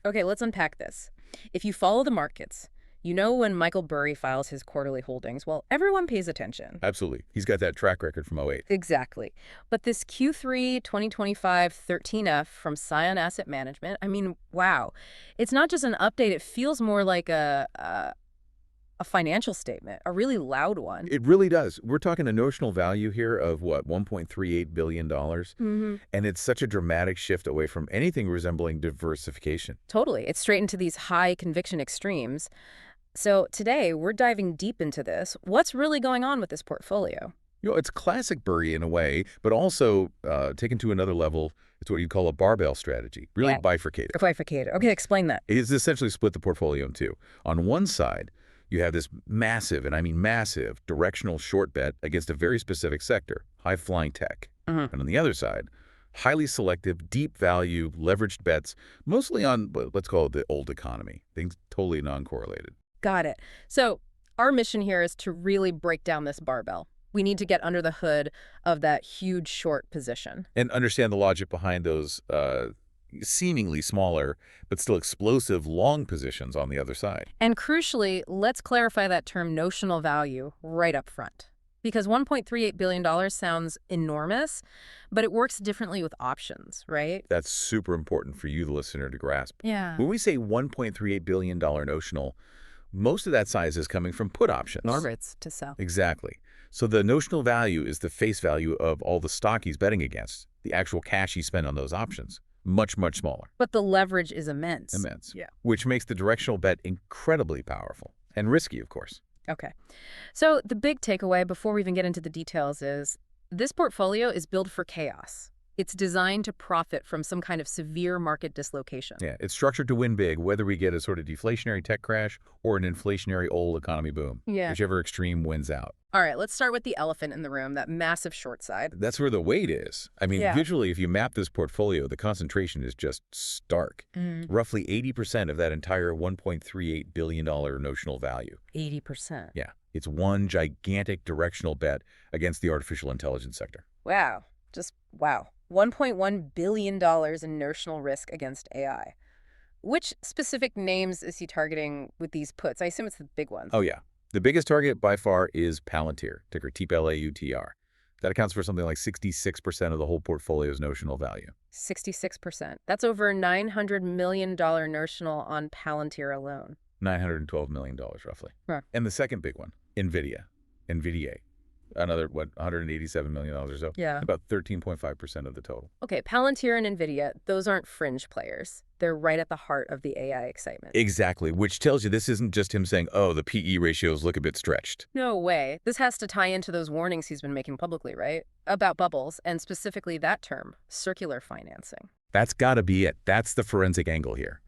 Okay, let's unpack this. If you follow the markets, you know when Michael Burry files his quarterly holdings, well, everyone pays attention. Absolutely. He's got that track record from '08. Exactly. But this Q3 2025 13F from Scion Asset Management, I mean, wow. It's not just an update. It feels more like a financial statement, a really loud one. It really does. We're talking a notional value here of, what, $1.38 billion? And it's such a dramatic shift away from anything resembling diversification. Totally. It's straight into these high conviction extremes. So today, we're diving deep into this. What's really going on with this portfolio? It's classic Burry in a way, but also taken to another level. It's what you call a barbell strategy, really bifurcated. Bifurcated. Okay, explain that. It's essentially split the portfolio in two. On one side, you have this massive, and I mean massive, directional short bet against a very specific sector, high-flying tech. And on the other side, highly selective, deep value, leveraged bets, mostly on, let's call it the old economy, things totally non-correlated. Got it. So our mission here is to really break down this barbell. We need to get under the hood of that huge short position. And understand the logic behind those seemingly smaller, but still explosive long positions on the other side. And crucially, let's clarify that term notional value right up front. Because $1.38 billion sounds enormous, but it works differently with options, right? That's super important for you, the listener, to grasp. Yeah. When we say $1.38 billion notional, most of that size is coming from put options. Orbits to sell. Exactly. So the notional value is the face value of all the stock he's betting against, the actual cash he spent on those options. Much, much smaller. But the leverage is immense. Immense. Yeah. Which makes the directional bet incredibly powerful. And risky, of course. Okay. So the big takeaway before we even get into the details is this portfolio is built for chaos. It's designed to profit from some kind of severe market dislocation. Yeah, it's structured to win big, whether we get a sort of deflationary tech crash or an inflationary old economy boom. Yeah. Whichever extreme wins out. All right, let's start with the elephant in the room, that massive short side. That's where the weight is. I mean, visually, if you map this portfolio, the concentration is just stark. Roughly 80% of that entire $1.38 billion notional value. 80%? Yeah. It's one gigantic directional bet against the artificial intelligence sector. Wow. Just wow. $1.1 billion in notional risk against AI. Which specific names is he targeting with these puts? I assume it's the big ones. Oh, yeah. The biggest target by far is Palantir, ticker TPLAUTR. That accounts for something like 66% of the whole portfolio's notional value. 66%. That's over $900 million notional on Palantir alone. $912 million, roughly. Huh. And the second big one, NVIDIA. Another, $187 million or so? Yeah. About 13.5% of the total. Okay, Palantir and NVIDIA, those aren't fringe players. They're right at the heart of the AI excitement. Exactly, which tells you this isn't just him saying, oh, the PE ratios look a bit stretched. No way. This has to tie into those warnings he's been making publicly, right? About bubbles, and specifically that term, circular financing. That's got to be it. That's the forensic angle here.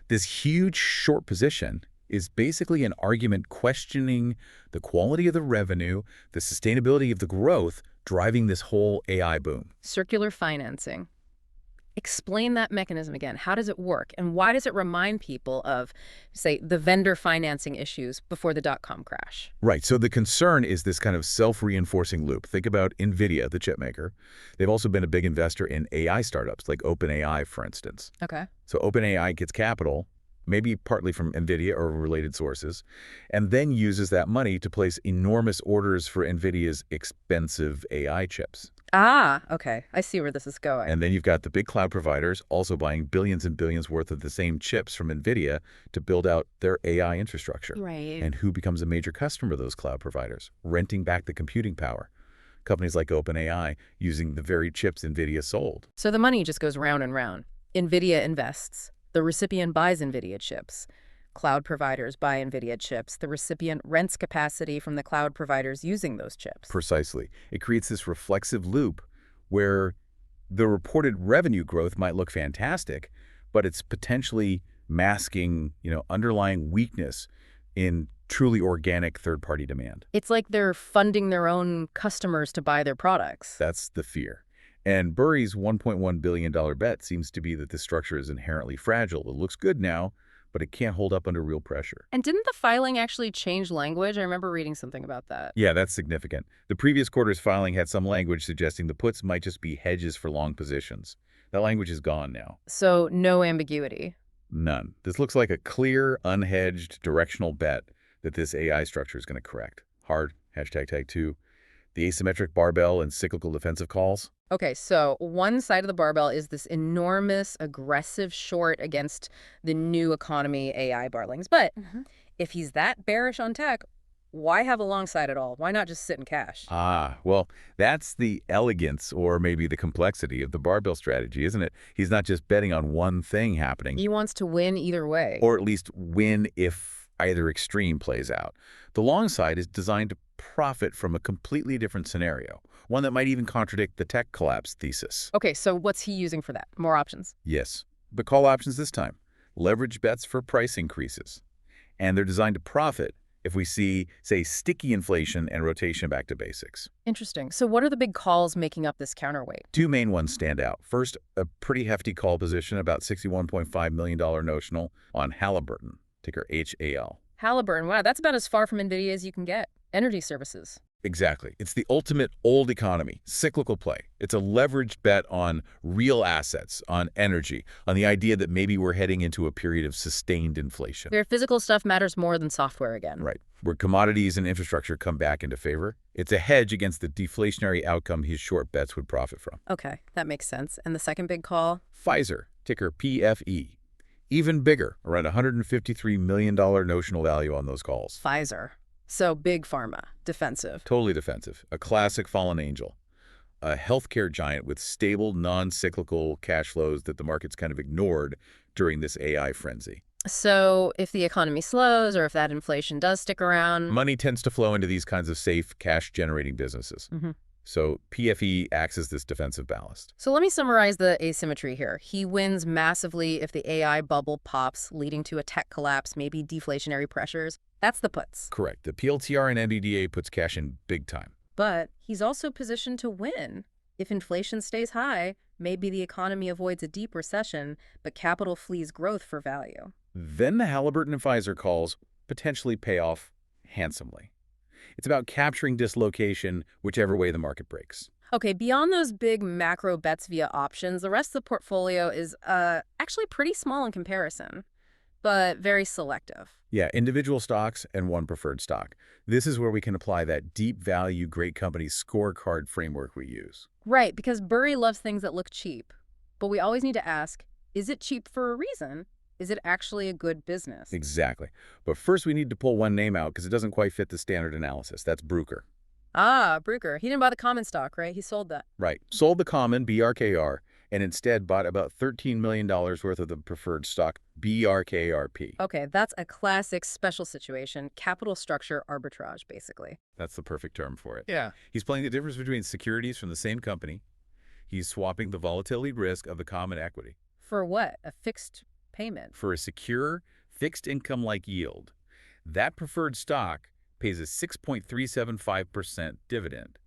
This huge short position is basically an argument questioning the quality of the revenue, the sustainability of the growth driving this whole AI boom. Circular financing. Explain that mechanism again. How does it work? And why does it remind people of, say, the vendor financing issues before the dot-com crash? Right. So the concern is this kind of self-reinforcing loop. Think about NVIDIA, the chip maker. They've also been a big investor in AI startups, like OpenAI, for instance. Okay. So OpenAI gets capital, maybe partly from NVIDIA or related sources, and then uses that money to place enormous orders for NVIDIA's expensive AI chips. Ah, okay. I see where this is going. And then you've got the big cloud providers also buying billions and billions worth of the same chips from NVIDIA to build out their AI infrastructure. Right. And who becomes a major customer of those cloud providers? Renting back the computing power. Companies like OpenAI using the very chips NVIDIA sold. So the money just goes round and round. NVIDIA invests. The recipient buys NVIDIA chips. Cloud providers buy NVIDIA chips. The recipient rents capacity from the cloud providers using those chips. Precisely. It creates this reflexive loop where the reported revenue growth might look fantastic, but it's potentially masking, underlying weakness in truly organic third-party demand. It's like they're funding their own customers to buy their products. That's the fear. And Burry's $1.1 billion bet seems to be that this structure is inherently fragile. It looks good now, but it can't hold up under real pressure. And didn't the filing actually change language? I remember reading something about that. Yeah, that's significant. The previous quarter's filing had some language suggesting the puts might just be hedges for long positions. That language is gone now. So no ambiguity. None. This looks like a clear, unhedged, directional bet that this AI structure is going to correct. Hard, #tag2, the asymmetric barbell and cyclical defensive calls. Okay, so one side of the barbell is this enormous, aggressive short against the new economy AI barlings. But if he's that bearish on tech, why have a long side at all? Why not just sit in cash? Well, that's the elegance or maybe the complexity of the barbell strategy, isn't it? He's not just betting on one thing happening. He wants to win either way. Or at least win if either extreme plays out. The long side is designed to profit from a completely different scenario, one that might even contradict the tech collapse thesis. Okay, so what's he using for that? More options? Yes, but call options this time. Leverage bets for price increases. And they're designed to profit if we see, say, sticky inflation and rotation back to basics. Interesting. So what are the big calls making up this counterweight? Two main ones stand out. First, a pretty hefty call position, about $61.5 million notional on Halliburton, ticker HAL. Halliburton, wow, that's about as far from NVIDIA as you can get. Energy services. Exactly. It's the ultimate old economy, cyclical play. It's a leveraged bet on real assets, on energy, on the idea that maybe we're heading into a period of sustained inflation. Where physical stuff matters more than software again. Right. Where commodities and infrastructure come back into favor. It's a hedge against the deflationary outcome his short bets would profit from. Okay, that makes sense. And the second big call? Pfizer, ticker PFE. Even bigger, around $153 million notional value on those calls. Pfizer. So big pharma, defensive. Totally defensive. A classic fallen angel. A healthcare giant with stable, non-cyclical cash flows that the markets kind of ignored during this AI frenzy. So if the economy slows or if that inflation does stick around... Money tends to flow into these kinds of safe, cash-generating businesses. So PFE acts as this defensive ballast. So let me summarize the asymmetry here. He wins massively if the AI bubble pops, leading to a tech collapse, maybe deflationary pressures. That's the puts. Correct. The PLTR and NVDA puts cash in big time. But he's also positioned to win. If inflation stays high, maybe the economy avoids a deep recession, but capital flees growth for value. Then the Halliburton and Pfizer calls potentially pay off handsomely. It's about capturing dislocation whichever way the market breaks. Okay, beyond those big macro bets via options, the rest of the portfolio is actually pretty small in comparison, but very selective. Yeah, individual stocks and one preferred stock. This is where we can apply that deep value, great company scorecard framework we use. Right, because Burry loves things that look cheap. But we always need to ask, is it cheap for a reason? Is it actually a good business? Exactly. But first we need to pull one name out because it doesn't quite fit the standard analysis. That's Bruker. Ah, Bruker. He didn't buy the common stock, right? He sold that. Right. Sold the common, BRKR, and instead bought about $13 million worth of the preferred stock, BRKRP. Okay, that's a classic special situation, capital structure arbitrage, basically. That's the perfect term for it. Yeah. He's playing the difference between securities from the same company. He's swapping the volatility risk of the common equity. For what? A fixed payment? For a secure, fixed income-like yield. That preferred stock pays a 6.375% dividend.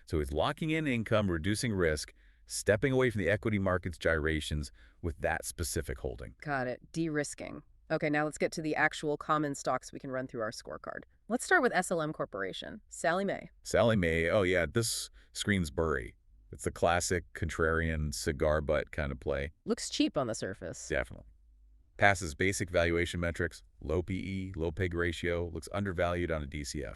So he's locking in income, reducing risk, stepping away from the equity market's gyrations with that specific holding. Got it. De-risking. Okay, now let's get to the actual common stocks we can run through our scorecard. Let's start with SLM Corporation. Sallie Mae. Sallie Mae, oh yeah, this screams Burry. It's the classic contrarian cigar butt kind of play. Looks cheap on the surface. Definitely. Passes basic valuation metrics, low PE, low PEG ratio, looks undervalued on a DCF.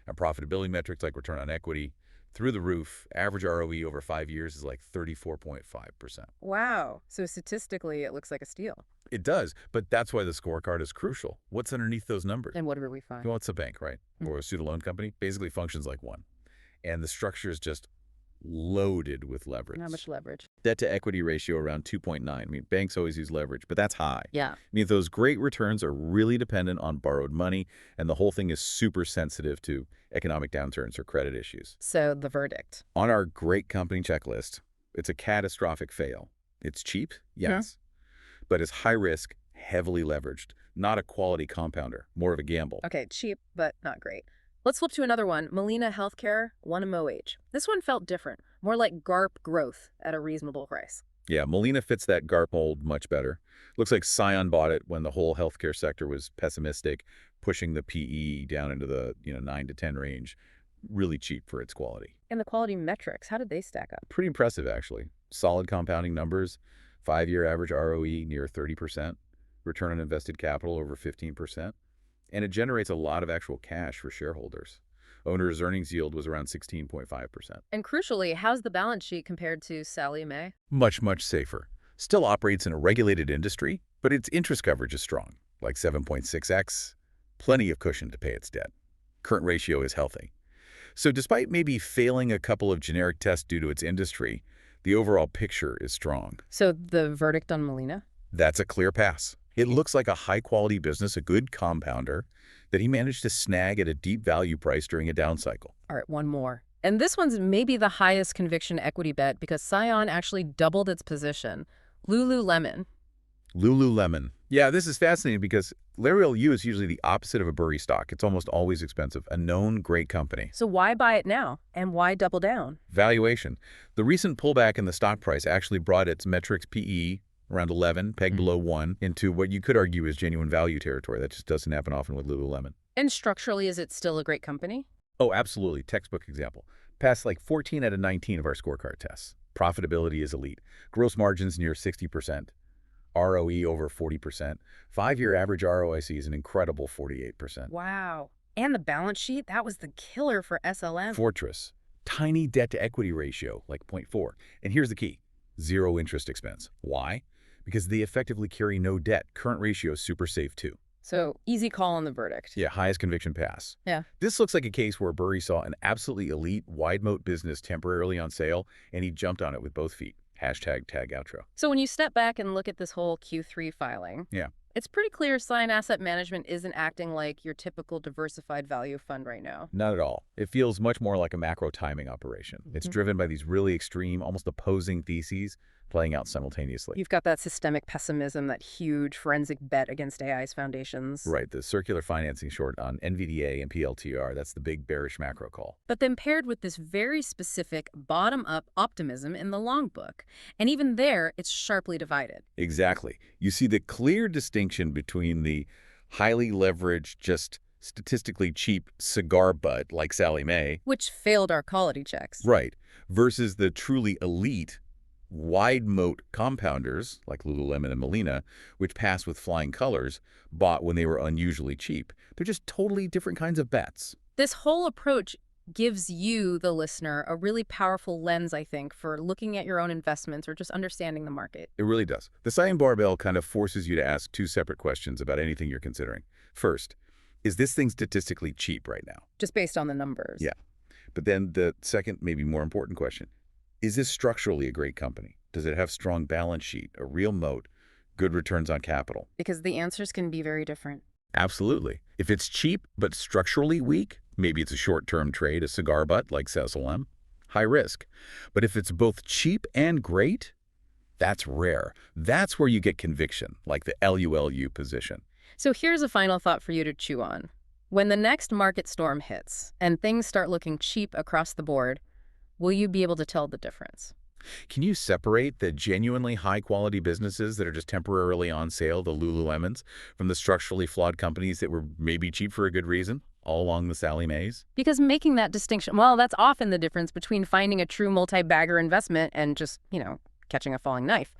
And profitability metrics like return on equity, through the roof. Average ROE over 5 years is like 34.5%. Wow. So statistically, it looks like a steal. It does, but that's why the scorecard is crucial. What's underneath those numbers? And what did we find? Well, it's a bank, right? Or a pseudo loan company. Basically functions like one. And the structure is just loaded with leverage. How much leverage? Debt to equity ratio around 2.9. I mean, banks always use leverage, but that's high. Yeah. I mean, those great returns are really dependent on borrowed money, and the whole thing is super sensitive to economic downturns or credit issues. So the verdict. On our great company checklist, it's a catastrophic fail. It's cheap, yes, but it's high risk, heavily leveraged, not a quality compounder, more of a gamble. Okay, cheap, but not great. Let's flip to another one. Molina Healthcare, 1MOH. This one felt different, more like GARP growth at a reasonable price. Yeah, Molina fits that GARP mold much better. Looks like Scion bought it when the whole healthcare sector was pessimistic, pushing the PE down into the 9 to 10 range. Really cheap for its quality. And the quality metrics, how did they stack up? Pretty impressive, actually. Solid compounding numbers, 5-year average ROE near 30%, return on invested capital over 15%, and it generates a lot of actual cash for shareholders. Owner's earnings yield was around 16.5%. And crucially, how's the balance sheet compared to Sallie Mae? Much, much safer. Still operates in a regulated industry, but its interest coverage is strong, like 7.6x, plenty of cushion to pay its debt. Current ratio is healthy. So despite maybe failing a couple of generic tests due to its industry, the overall picture is strong. So the verdict on Molina? That's a clear pass. It looks like a high-quality business, a good compounder, that he managed to snag at a deep value price during a down cycle. All right, one more. And this one's maybe the highest conviction equity bet because Scion actually doubled its position. Lululemon. Lululemon. Yeah, this is fascinating because Larry L.U. is usually the opposite of a Burry stock. It's almost always expensive, a known great company. So why buy it now? And why double down? Valuation. The recent pullback in the stock price actually brought its metrics PE around 11, peg below 1, into what you could argue is genuine value territory. That just doesn't happen often with Lululemon. And structurally, is it still a great company? Oh, absolutely. Textbook example. Passed like 14 out of 19 of our scorecard tests. Profitability is elite. Gross margins near 60%. ROE over 40%. 5-year average ROIC is an incredible 48%. Wow. And the balance sheet? That was the killer for SLM. Fortress. Tiny debt-to-equity ratio, like 0.4. And here's the key. Zero interest expense. Why? Because they effectively carry no debt. Current ratio is super safe, too. So easy call on the verdict. Yeah, highest conviction pass. Yeah. This looks like a case where Burry saw an absolutely elite, wide-moat business temporarily on sale, and he jumped on it with both feet. Hashtag tag outro. So when you step back and look at this whole Q3 filing, Yeah. it's pretty clear Scion Asset Management isn't acting like your typical diversified value fund right now. Not at all. It feels much more like a macro timing operation. It's driven by these really extreme, almost opposing theses playing out simultaneously. You've got that systemic pessimism, that huge forensic bet against AI's foundations. Right, the circular financing short on NVDA and PLTR, that's the big bearish macro call. But then paired with this very specific bottom-up optimism in the long book. And even there, it's sharply divided. Exactly. You see the clear distinction between the highly leveraged, just statistically cheap cigar butt like Sallie Mae, which failed our quality checks. right, versus the truly elite, wide moat compounders like Lululemon and Molina, which passed with flying colors, bought when they were unusually cheap. They're just totally different kinds of bets. This whole approach gives you, the listener, a really powerful lens, I think, for looking at your own investments or just understanding the market. It really does. The Scion Barbell kind of forces you to ask two separate questions about anything you're considering. First, is this thing statistically cheap right now? Just based on the numbers. Yeah. But then the second, maybe more important question, is this structurally a great company? Does it have strong balance sheet, a real moat, good returns on capital? Because the answers can be very different. Absolutely. If it's cheap but structurally weak, maybe it's a short-term trade, a cigar butt like SLM, high risk. But if it's both cheap and great, that's rare. That's where you get conviction, like the LULU position. So here's a final thought for you to chew on. When the next market storm hits and things start looking cheap across the board, will you be able to tell the difference? Can you separate the genuinely high-quality businesses that are just temporarily on sale, the Lululemons, from the structurally flawed companies that were maybe cheap for a good reason, all along the Sallie Mae's? Because making that distinction, well, that's often the difference between finding a true multi-bagger investment and just, catching a falling knife.